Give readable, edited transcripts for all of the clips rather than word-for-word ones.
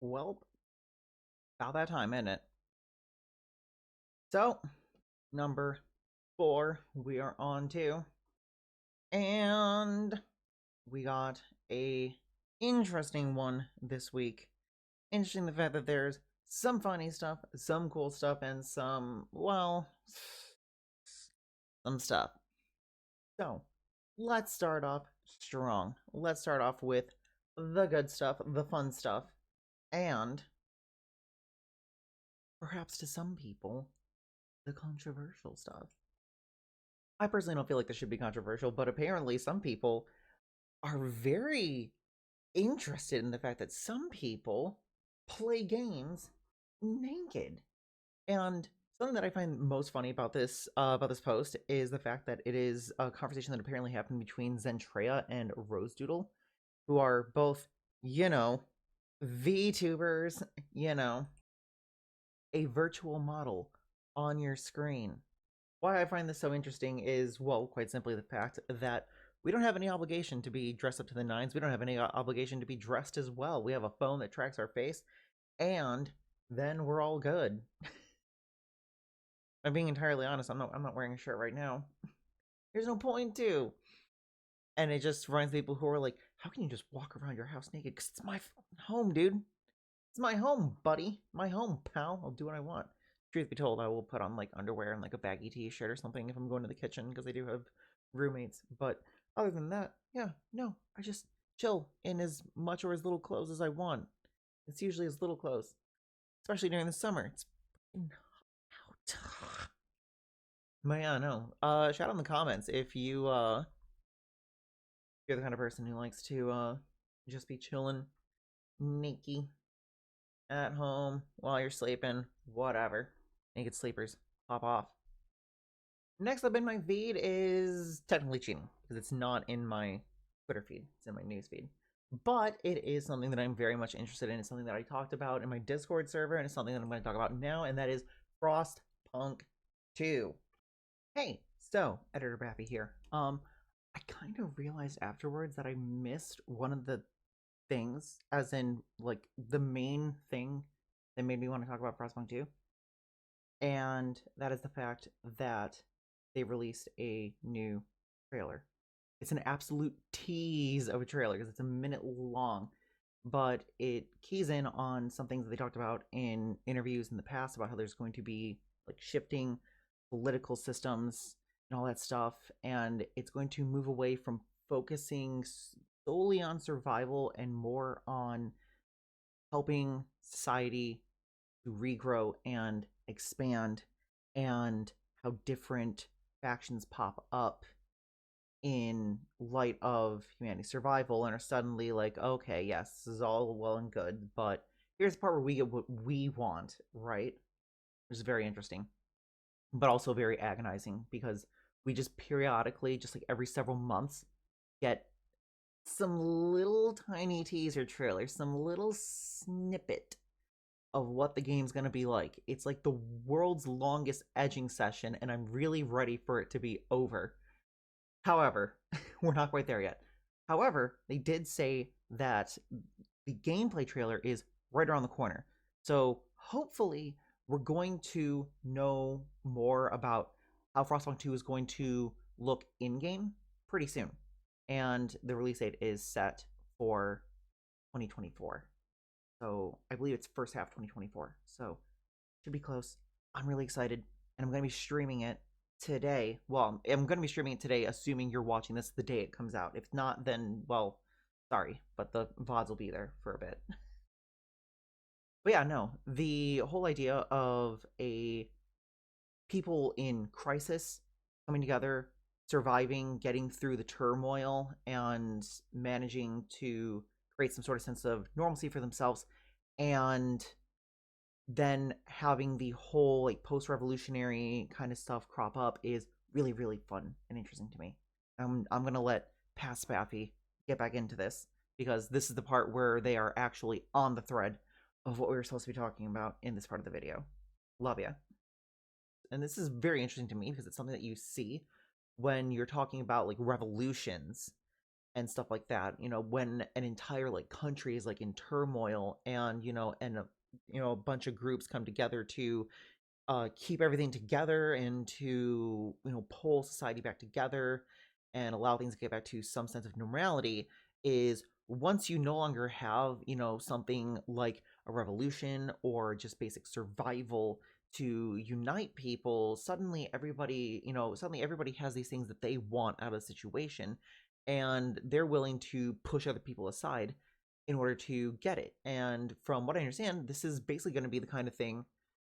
Well, about that time, isn't it? So, number 4, we are on to. And we got a interesting one this week. Interesting the fact that there's some funny stuff, some cool stuff, and some, well, some stuff. So, let's start off strong. Let's start off with the good stuff, the fun stuff, and perhaps to some people, the controversial stuff. I personally don't feel like this should be controversial, but apparently some people are very interested in the fact that some people play games naked. And something that I find most funny about this post is the fact that it is a conversation that apparently happened between Zentrea and Rosedoodle, who are both, you know, VTubers, you know, a virtual model on your screen. Why I find this so interesting is, well, quite simply the fact that we don't have any obligation to be dressed up to the nines. We don't have any obligation to be dressed as well. We have a phone that tracks our face, and then we're all good. I'm being entirely honest. I'm not wearing a shirt right now. There's no point to. And it just reminds people who are like, how can you just walk around your house naked? Because it's my home, dude. It's my home, buddy. My home, pal. I'll do what I want. Truth be told, I will put on like underwear and like a baggy t-shirt or something if I'm going to the kitchen because I do have roommates. But other than that, yeah, no, I just chill in as much or as little clothes as I want. It's usually as little clothes, especially during the summer. It's out. But yeah, no. Shout out in the comments if you're the kind of person who likes to just be chilling naked at home while you're sleeping, whatever. Naked sleepers, pop off. Next up in my feed is technically cheating because it's not in my Twitter feed, it's in my news feed. But it is something that I'm very much interested in. It's something that I talked about in my Discord server, and it's something that I'm going to talk about now, and that is Frostpunk 2. Hey, so Editor Bappy here. I kind of realized afterwards that I missed one of the things, as in like the main thing that made me want to talk about Frostpunk 2, and that is the fact that they released a new trailer. It's an absolute tease of a trailer because it's a minute long, but it keys in on some things that they talked about in interviews in the past about how there's going to be like shifting political systems and all that stuff, and it's going to move away from focusing solely on survival and more on helping society to regrow and expand, and how different factions pop up in light of humanity's survival and are suddenly like, okay, yes, this is all well and good, but here's the part where we get what we want, right? Which is very interesting, but also very agonizing because we just periodically, just like every several months, get some little tiny teaser trailer, some little snippet of what the game's gonna be like. It's like the world's longest edging session, and I'm really ready for it to be over. However, we're not quite there yet. However, they did say that the gameplay trailer is right around the corner. So hopefully, we're going to know more about how Frostpunk 2 is going to look in game pretty soon. And the release date is set for 2024. So I believe it's first half 2024. So should be close. I'm really excited, and I'm going to be streaming it today. Well, I'm going to be streaming it today, assuming you're watching this the day it comes out. If not, then, well, sorry, but the VODs will be there for a bit. But yeah, no, the whole idea of a people in crisis coming together, surviving, getting through the turmoil, and managing to create some sort of sense of normalcy for themselves, and then having the whole like post-revolutionary kind of stuff crop up is really, really fun and interesting to me. I'm gonna let Past Spaffy get back into this because this is the part where they are actually on the thread of what we were supposed to be talking about in this part of the video. Love ya. And this is very interesting to me because it's something that you see when you're talking about like revolutions and stuff like that. When an entire like country is like in turmoil, and a bunch of groups come together to keep everything together and to pull society back together and allow things to get back to some sense of normality, is once you no longer have something like a revolution or just basic survival to unite people. Suddenly everybody has these things that they want out of the situation, and they're willing to push other people aside in order to get it. And from what I understand, this is basically going to be the kind of thing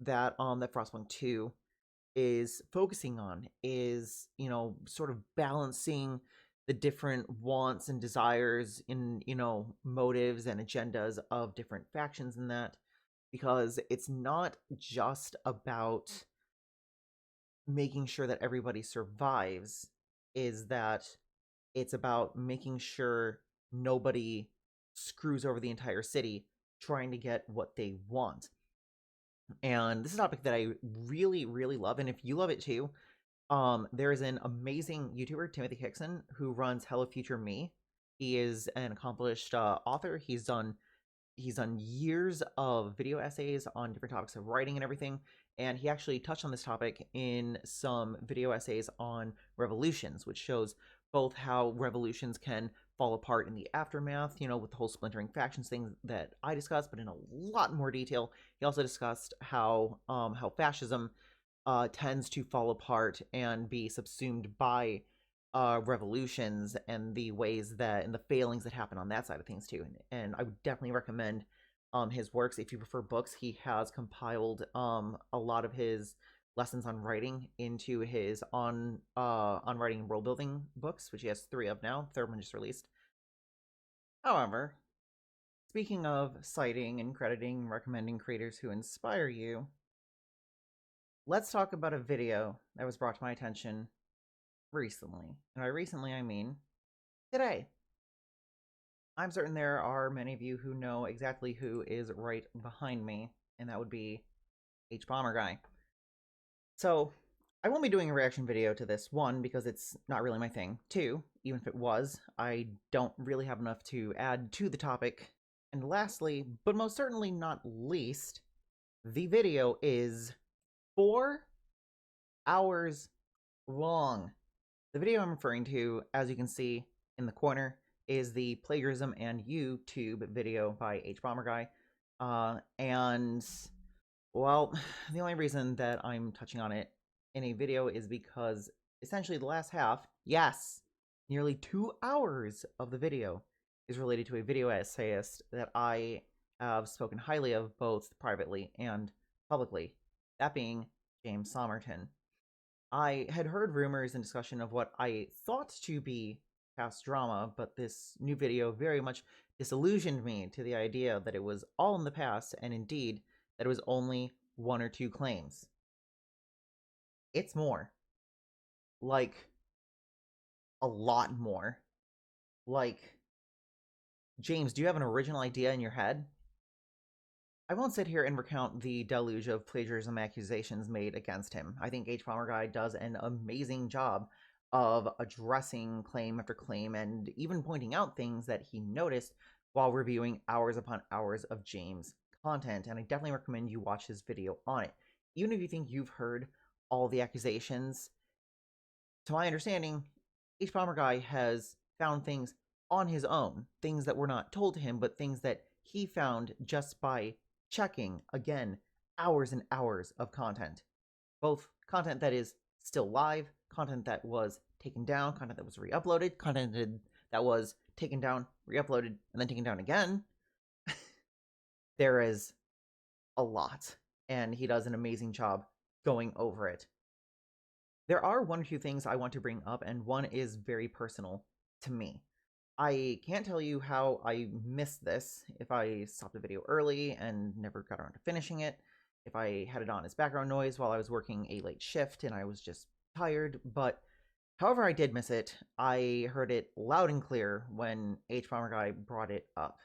that Frostpunk 2 is focusing on, is sort of balancing the different wants and desires in motives and agendas of different factions in that, because it's not just about making sure that everybody survives, is that it's about making sure nobody screws over the entire city trying to get what they want. And this is a topic that I really, really love. And if you love it too, there is an amazing YouTuber, Timothy Hickson, who runs Hello Future Me. He is an accomplished author. He's done years of video essays on different topics of writing and everything. And he actually touched on this topic in some video essays on revolutions, which shows both how revolutions can fall apart in the aftermath, with the whole splintering factions thing that I discussed, but in a lot more detail. He also discussed how fascism tends to fall apart and be subsumed by revolutions, and the ways that and the failings that happen on that side of things too. And I would definitely recommend his works. If you prefer books, he has compiled a lot of his lessons on writing into his on writing and world building books, which he has 3 of now. Third one just released. However, speaking of citing and crediting and recommending creators who inspire you, let's talk about a video that was brought to my attention recently. And by recently, I mean today. I'm certain there are many of you who know exactly who is right behind me, and that would be H Bomber Guy. So, I won't be doing a reaction video to this, 1, because it's not really my thing. 2, even if it was, I don't really have enough to add to the topic. And lastly, but most certainly not least, the video is 4 hours long. The video I'm referring to, as you can see in the corner, is the Plagiarism and YouTube video by H Bomber Guy. And, well, the only reason that I'm touching on it in a video is because essentially the last half, yes, nearly 2 hours of the video, is related to a video essayist that I have spoken highly of both privately and publicly, that being James Somerton. I had heard rumors and discussion of what I thought to be past drama, but this new video very much disillusioned me to the idea that it was all in the past, and indeed, that it was only 1 or 2 claims. It's more. Like, a lot more. Like, James, do you have an original idea in your head? I won't sit here and recount the deluge of plagiarism accusations made against him. I think H. Bomber Guy does an amazing job of addressing claim after claim and even pointing out things that he noticed while reviewing hours upon hours of James' content, and I definitely recommend you watch his video on it. Even if you think you've heard all the accusations, to my understanding, H. Bomber Guy has found things on his own, things that were not told to him, but things that he found just by checking, again, hours and hours of content. Both content that is still live, content that was taken down, content that was re-uploaded, content that was taken down, re-uploaded, and then taken down again. There is a lot, and he does an amazing job going over it. There are 1 or 2 things I want to bring up, and one is very personal to me. I can't tell you how I missed this, if I stopped the video early and never got around to finishing it, if I had it on as background noise while I was working a late shift and I was just tired, but however I did miss it, I heard it loud and clear when H. Bomber Guy brought it up.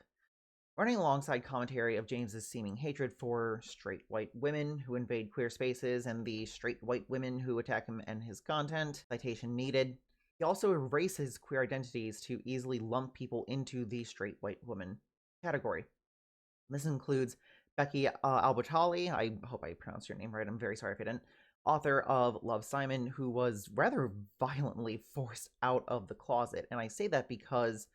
Running alongside commentary of James's seeming hatred for straight white women who invade queer spaces and the straight white women who attack him and his content, citation needed, He also erases queer identities to easily lump people into the straight white woman category. This includes Becky Albertalli, I hope I pronounced your name right, I'm very sorry if I didn't, author of Love, Simon, who was rather violently forced out of the closet. And I say that because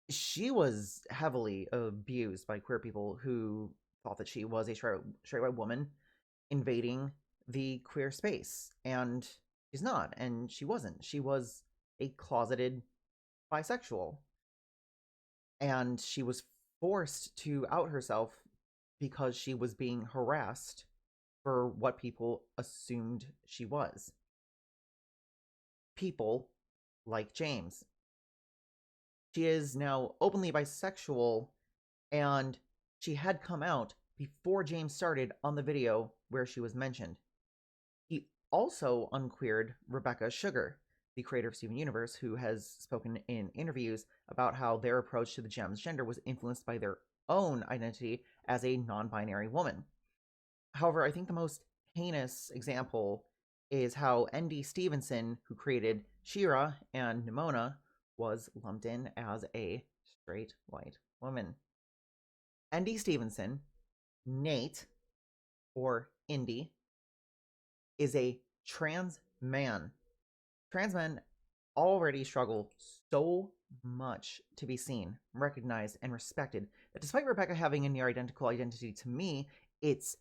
she was heavily abused by queer people who thought that she was a straight white woman invading the queer space. And she's not, and she wasn't. She was a closeted bisexual. And she was forced to out herself because she was being harassed for what people assumed she was. People like James. She is now openly bisexual, and she had come out before James started on the video where she was mentioned. He also unqueered Rebecca Sugar, the creator of Steven Universe, who has spoken in interviews about how their approach to the gem's gender was influenced by their own identity as a non-binary woman. However, I think the most heinous example is how N.D. Stevenson, who created She-Ra and Nimona, was lumped in as a straight white woman. N.D. Stevenson, Nate, or Indy, is a trans man. Trans men already struggle so much to be seen, recognized, and respected that despite Rebecca having a near identical identity to me, it's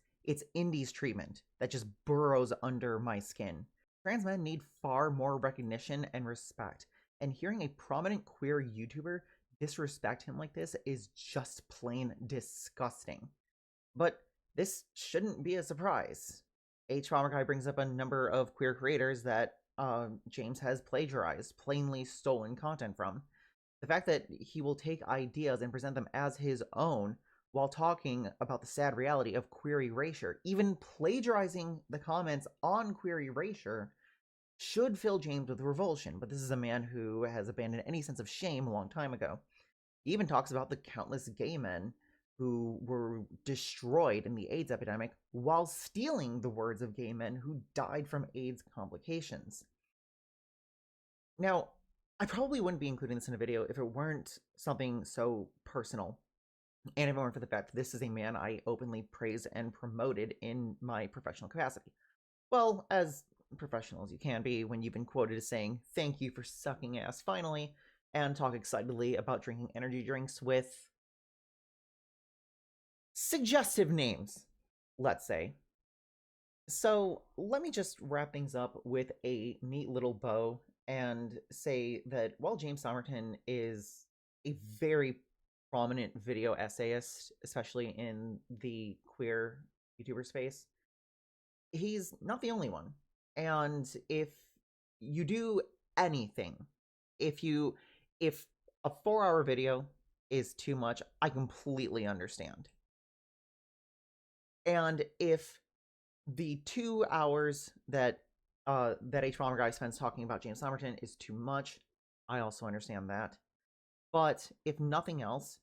Indy's treatment that just burrows under my skin. Trans men need far more recognition and respect, and hearing a prominent queer YouTuber disrespect him like this is just plain disgusting. But this shouldn't be a surprise. Trauma Guy brings up a number of queer creators that James has plagiarized, plainly stolen content from. The fact that he will take ideas and present them as his own while talking about the sad reality of queer erasure, even plagiarizing the comments on queer erasure, should fill James with revulsion. But this is a man who has abandoned any sense of shame a long time ago. He even talks about the countless gay men who were destroyed in the AIDS epidemic while stealing the words of gay men who died from AIDS complications. Now, I probably wouldn't be including this in a video if it weren't something so personal, and if it weren't for the fact this is a man I openly praised and promoted in my professional capacity. Well, as professional as you can be when you've been quoted as saying, "Thank you for sucking ass finally," and talk excitedly about drinking energy drinks with suggestive names, let's say. So let me just wrap things up with a neat little bow and say that while James Somerton is a very prominent video essayist, especially in the queer YouTuber space, he's not the only one. And if you do anything, if a 4-hour video is too much, I completely understand. And if the 2 hours that H Bomber Guy spends talking about James Somerton is too much, I also understand that. But if nothing else,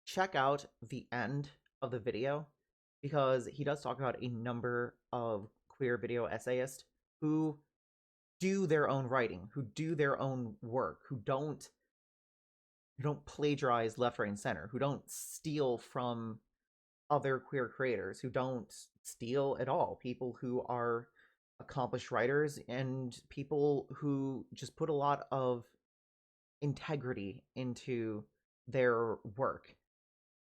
check out the end of the video, because he does talk about a number of queer video essayists who do their own writing, who do their own work, who don't plagiarize left, right, and center, who don't steal from other queer creators, who don't steal at all. People who are accomplished writers and people who just put a lot of integrity into their work.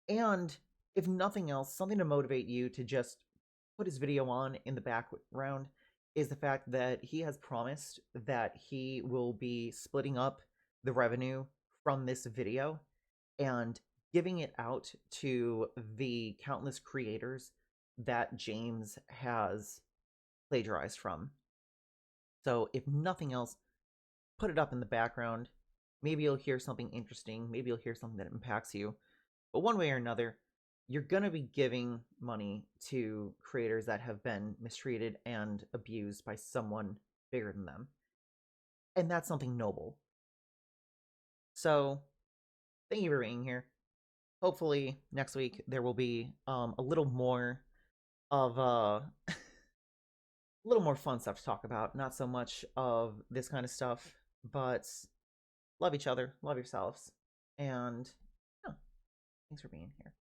And if nothing else, something to motivate you to just put his video on in the background is the fact that he has promised that he will be splitting up the revenue from this video and giving it out to the countless creators that James has plagiarized from. So if nothing else, put it up in the background. Maybe you'll hear something interesting. Maybe you'll hear something that impacts you. But one way or another, you're going to be giving money to creators that have been mistreated and abused by someone bigger than them. And that's something noble. So, thank you for being here. Hopefully, next week there will be a little more of a little more fun stuff to talk about. Not so much of this kind of stuff. But love each other, love yourselves, and yeah, thanks for being here.